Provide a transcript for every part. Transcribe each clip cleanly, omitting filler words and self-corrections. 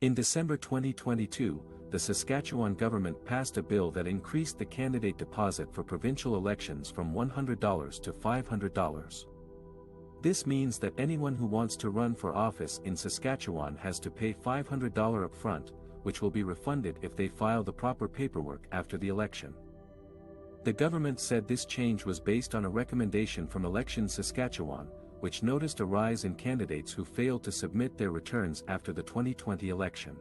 In December 2022, the Saskatchewan government passed a bill that increased the candidate deposit for provincial elections from $100 to $500. This means that anyone who wants to run for office in Saskatchewan has to pay $500 upfront, which will be refunded if they file the proper paperwork after the election. The government said this change was based on a recommendation from Elections Saskatchewan, which noticed a rise in candidates who failed to submit their returns after the 2020 election.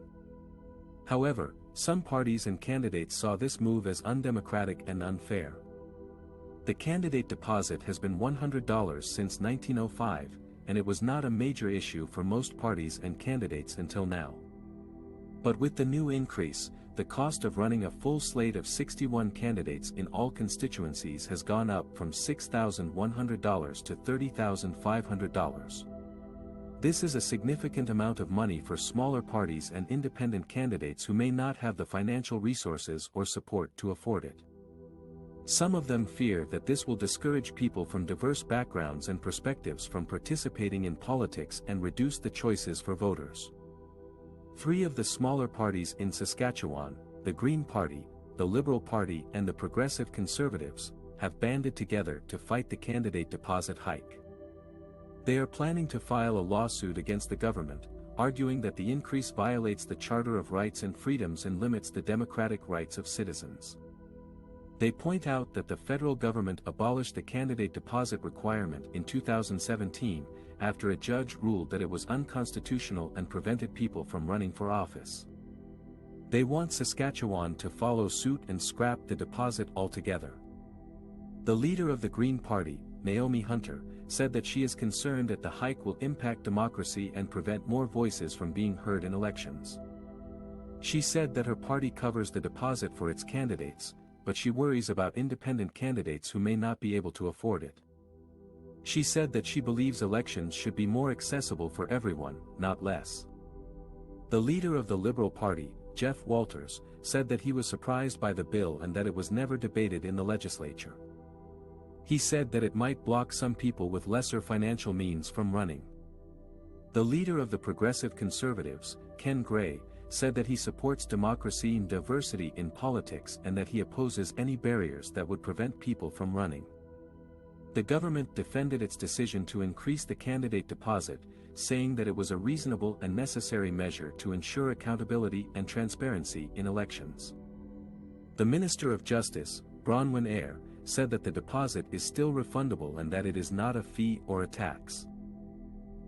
However, some parties and candidates saw this move as undemocratic and unfair. The candidate deposit has been $100 since 1905, and it was not a major issue for most parties and candidates until now. But with the new increase, the cost of running a full slate of 61 candidates in all constituencies has gone up from $6,100 to $30,500. This is a significant amount of money for smaller parties and independent candidates who may not have the financial resources or support to afford it. Some of them fear that this will discourage people from diverse backgrounds and perspectives from participating in politics and reduce the choices for voters. Three of the smaller parties in Saskatchewan, the Green Party, the Liberal Party and the Progressive Conservatives, have banded together to fight the candidate deposit hike. They are planning to file a lawsuit against the government, arguing that the increase violates the Charter of Rights and Freedoms and limits the democratic rights of citizens. They point out that the federal government abolished the candidate deposit requirement in 2017, after a judge ruled that it was unconstitutional and prevented people from running for office. They want Saskatchewan to follow suit and scrap the deposit altogether. The leader of the Green Party, Naomi Hunter, said that she is concerned that the hike will impact democracy and prevent more voices from being heard in elections. She said that her party covers the deposit for its candidates, but she worries about independent candidates who may not be able to afford it. She said that she believes elections should be more accessible for everyone, not less. The leader of the Liberal Party, Jeff Walters, said that he was surprised by the bill and that it was never debated in the legislature. He said that it might block some people with lesser financial means from running. The leader of the Progressive Conservatives, Ken Gray, said that he supports democracy and diversity in politics and that he opposes any barriers that would prevent people from running. The government defended its decision to increase the candidate deposit, saying that it was a reasonable and necessary measure to ensure accountability and transparency in elections. The Minister of Justice, Bronwyn Eyre, said that the deposit is still refundable and that it is not a fee or a tax.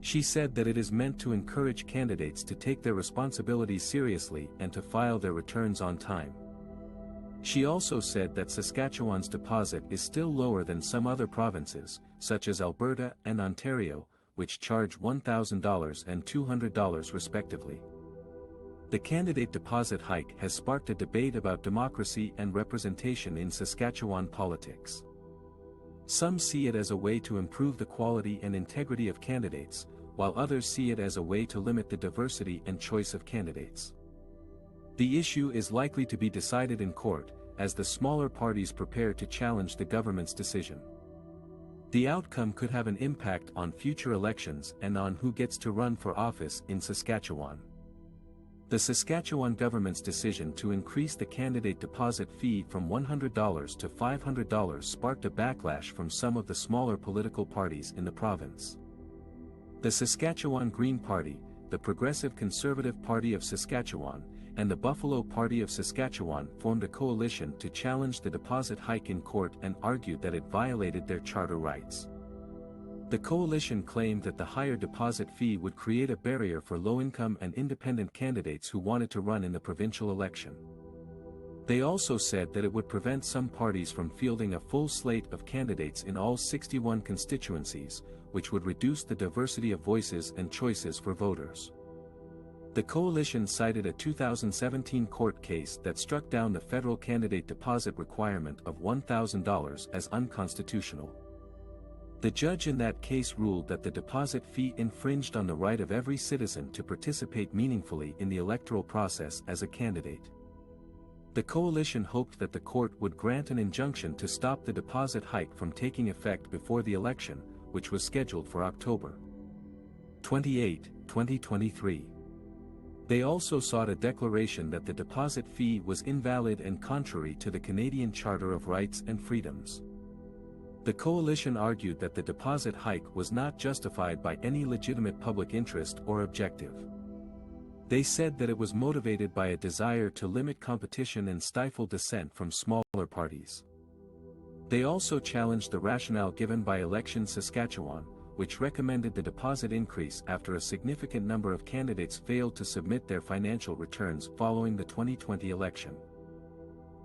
She said that it is meant to encourage candidates to take their responsibilities seriously and to file their returns on time. She also said that Saskatchewan's deposit is still lower than some other provinces, such as Alberta and Ontario, which charge $1,000 and $200 respectively. The candidate deposit hike has sparked a debate about democracy and representation in Saskatchewan politics. Some see it as a way to improve the quality and integrity of candidates, while others see it as a way to limit the diversity and choice of candidates. The issue is likely to be decided in court, as the smaller parties prepare to challenge the government's decision. The outcome could have an impact on future elections and on who gets to run for office in Saskatchewan. The Saskatchewan government's decision to increase the candidate deposit fee from $100 to $500 sparked a backlash from some of the smaller political parties in the province. The Saskatchewan Green Party, the Progressive Conservative Party of Saskatchewan, and the Buffalo Party of Saskatchewan formed a coalition to challenge the deposit hike in court and argued that it violated their charter rights. The coalition claimed that the higher deposit fee would create a barrier for low-income and independent candidates who wanted to run in the provincial election. They also said that it would prevent some parties from fielding a full slate of candidates in all 61 constituencies, which would reduce the diversity of voices and choices for voters. The coalition cited a 2017 court case that struck down the federal candidate deposit requirement of $1,000 as unconstitutional. The judge in that case ruled that the deposit fee infringed on the right of every citizen to participate meaningfully in the electoral process as a candidate. The coalition hoped that the court would grant an injunction to stop the deposit hike from taking effect before the election, which was scheduled for October 28, 2023. They also sought a declaration that the deposit fee was invalid and contrary to the Canadian Charter of Rights and Freedoms. The coalition argued that the deposit hike was not justified by any legitimate public interest or objective. They said that it was motivated by a desire to limit competition and stifle dissent from smaller parties. They also challenged the rationale given by Election Saskatchewan, which recommended the deposit increase after a significant number of candidates failed to submit their financial returns following the 2020 election.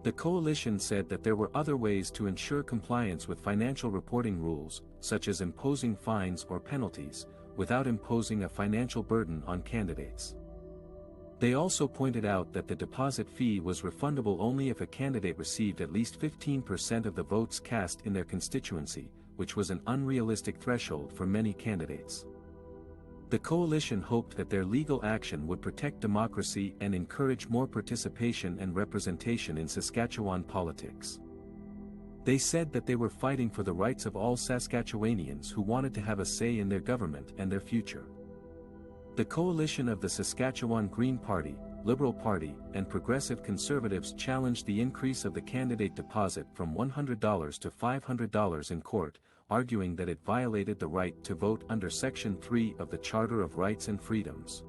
The coalition said that there were other ways to ensure compliance with financial reporting rules, such as imposing fines or penalties, without imposing a financial burden on candidates. They also pointed out that the deposit fee was refundable only if a candidate received at least 15% of the votes cast in their constituency, which was an unrealistic threshold for many candidates. The coalition hoped that their legal action would protect democracy and encourage more participation and representation in Saskatchewan politics. They said that they were fighting for the rights of all Saskatchewanians who wanted to have a say in their government and their future. The coalition of the Saskatchewan Green Party, Liberal Party, and Progressive Conservatives challenged the increase of the candidate deposit from $100 to $500 in court, arguing that it violated the right to vote under Section 3 of the Charter of Rights and Freedoms.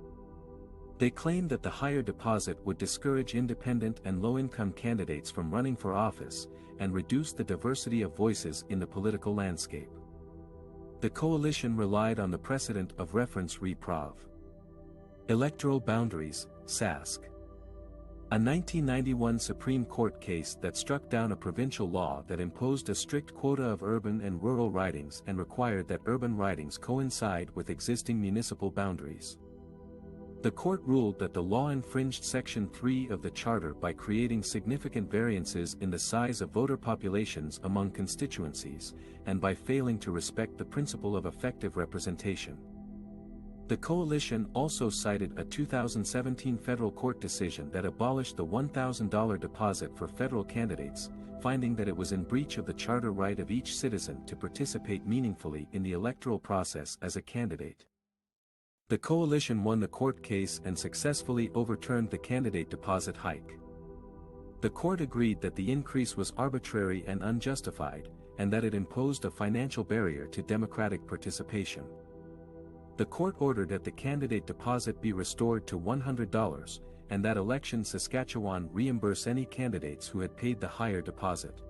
They claimed that the higher deposit would discourage independent and low-income candidates from running for office, and reduce the diversity of voices in the political landscape. The coalition relied on the precedent of reference re Prov. Electoral Boundaries, Sask. A 1991 Supreme Court case that struck down a provincial law that imposed a strict quota of urban and rural ridings and required that urban ridings coincide with existing municipal boundaries. The court ruled that the law infringed Section 3 of the Charter by creating significant variances in the size of voter populations among constituencies, and by failing to respect the principle of effective representation. The coalition also cited a 2017 federal court decision that abolished the $1,000 deposit for federal candidates, finding that it was in breach of the charter right of each citizen to participate meaningfully in the electoral process as a candidate. The coalition won the court case and successfully overturned the candidate deposit hike. The court agreed that the increase was arbitrary and unjustified, and that it imposed a financial barrier to democratic participation. The court ordered that the candidate deposit be restored to $100, and that Election Saskatchewan reimburse any candidates who had paid the higher deposit.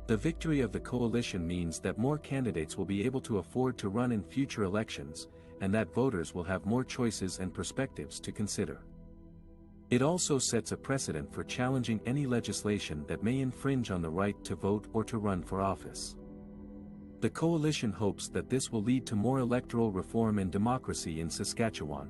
The victory of the coalition means that more candidates will be able to afford to run in future elections, and that voters will have more choices and perspectives to consider. It also sets a precedent for challenging any legislation that may infringe on the right to vote or to run for office. The coalition hopes that this will lead to more electoral reform and democracy in Saskatchewan.